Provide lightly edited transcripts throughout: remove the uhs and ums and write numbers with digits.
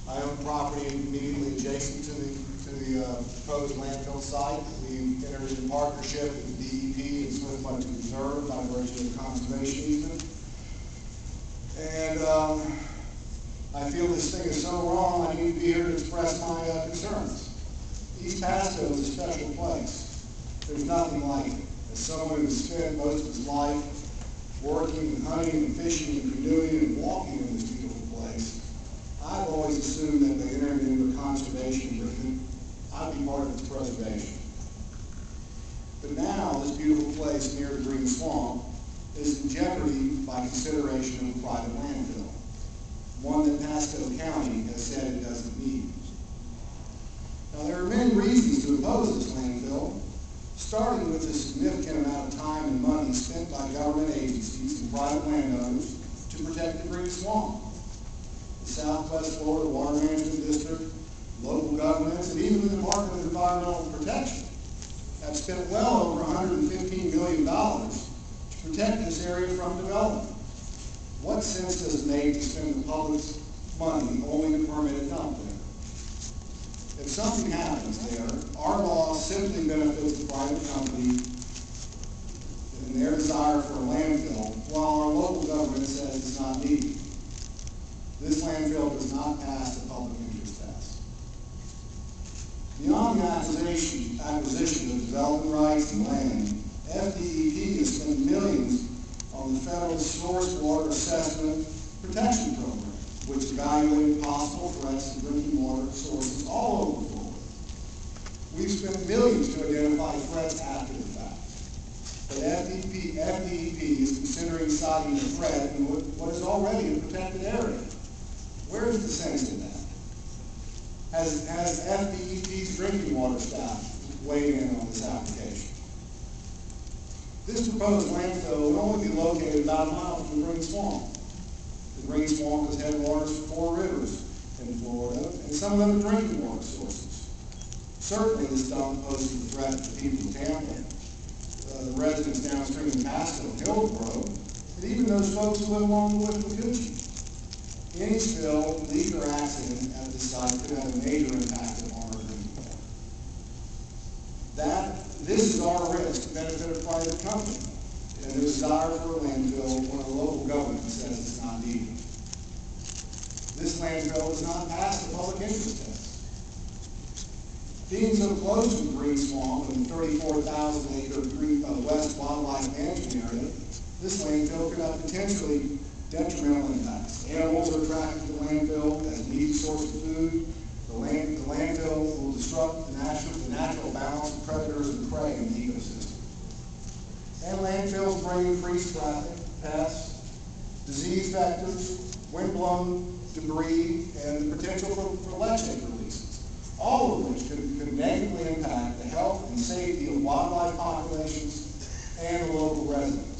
I own property immediately adjacent to the proposed landfill site. We entered into partnership with the DEP and Smith Wetlands Reserve by virtue of conservation easement. And I feel this thing is so wrong, I need to be here to express my concerns. East Pasco is a special place. There's nothing like it. As someone who's spent most of his life working and hunting and fishing and canoeing and walking in this beautiful place, I've always assumed that they entered into a conservation agreement. I'd be part of its preservation. But now, this beautiful place near the Green Swamp is in jeopardy by consideration of a private landfill, one that Pasco County has said it doesn't need. Now, there are many reasons to oppose this landfill, starting with the significant amount of time and money spent by government agencies and private landowners to protect the Green Swamp. The Southwest Florida Water Management District, local governments, and even the Department of Environmental Protection have spent well over $115 million to protect this area from development. What sense does it make to spend the public's money only to permit a dump there? If something happens there, our law simply benefits the private company in their desire for a landfill, while our local government says it's not needed. This landfill does not pass the public interest test. Beyond the acquisition of development rights and land, FDEP has spent millions on the federal Source Water Assessment Protection Program, which evaluated possible threats to drinking water sources all over Florida. We've spent millions to identify threats after the fact. But FDEP is considering citing a threat in what is already a protected area. Where is the sense in that? Has FDEP's drinking water staff weighed in on this application? This proposed landfill will only be located about a mile from the Green Swamp. The Green Swamp is headwaters for 4 rivers in Florida, and some of them are drinking water sources. Certainly this dump poses a threat to the people of Tampa, the residents downstream in Pasco and Hillsborough, and even those folks who live along the Withlacoochee. Any spill, leak, or accident at the site could have a major impact on our drinking water. This is our risk to benefit a private company, and the desire for a landfill when a local government says it's not needed. This landfill does not pass the public interest test. Being so close to the Green Swamp and the 34,000-acre West Wildlife Management Area, this landfill could have potentially detrimental impacts. Animals are attracted to the landfill as an easy source of food. The landfill will disrupt the natural balance of predators and prey in the ecosystem. And landfills bring increased traffic, pests, disease vectors, wind-blown debris, and the potential for leachate releases, all of which could negatively impact the health and safety of wildlife populations and the local residents.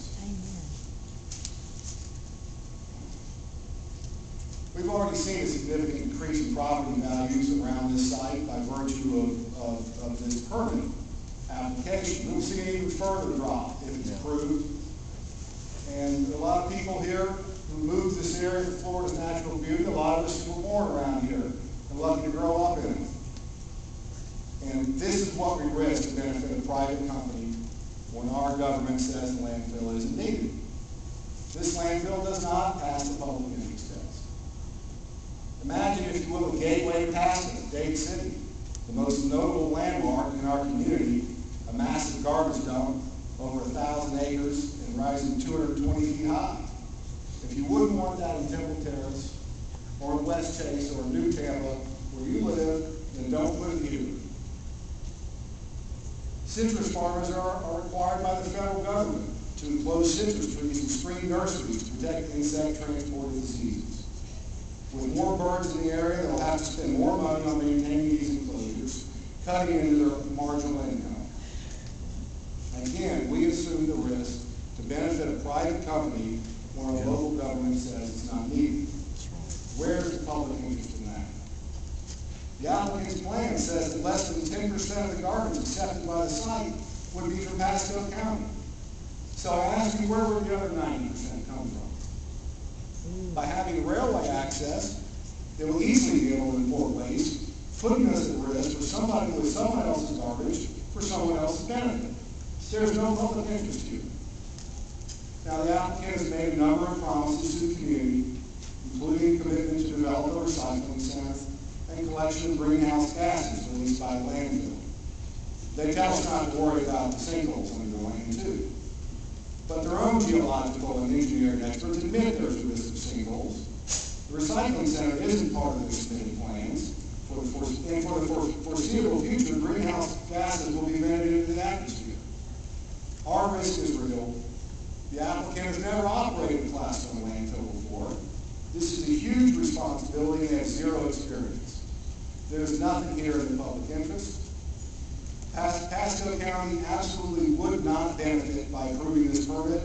We've already seen a significant increase in property values around this site by virtue of this permit application. We'll see an even further drop if it's approved. And a lot of people here who moved this area to Florida's natural beauty, a lot of us were born around here and lucky to grow up in it. And this is what we risk to benefit a private company when our government says the landfill isn't needed. This landfill does not pass the public interest test. Imagine, if you will, a gateway to Pasco, Dade City, the most notable landmark in our community, a massive garbage dump over 1,000 acres and rising 220 feet high. If you wouldn't want that in Temple Terrace or in West Chase or in New Tampa, where you live, then don't put it here. Citrus farmers are required by the federal government to enclose citrus trees in spring nurseries to protect insect transported diseases. With more birds in the area, they'll have to spend more money on maintaining these enclosures, cutting into their marginal income. Again, we assume the risk to benefit a private company when a local government says it's not needed. Where's the public interest in that? The applicant's plan says that less than 10% of the garbage accepted by the site would be from Pasco County. So I ask you, where would the other 90% come from? By having railway access, It will easily be able to import waste, putting us at risk for somebody with someone else's garbage for someone else's benefit. There's no public interest here. Now, the applicant has made a number of promises to the community, including commitment to develop a recycling center and collection of greenhouse gases released by the landfill. They tell us not to worry about the sinkholes when they're going into. But their own geological and engineering experts admit there's a risk of sinkholes. The recycling center isn't part of the submitted plans. For the foreseeable future, greenhouse gases will be emitted into the atmosphere. Our risk is real. The applicant has never operated a Class 1 landfill before. This is a huge responsibility and they have zero experience. There's nothing here in the public interest. Pasco County absolutely would not benefit by approving this permit.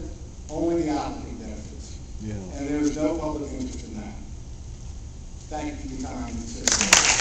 Only the applicant benefits. Yeah. And there's no public interest in that. Thank you for your time.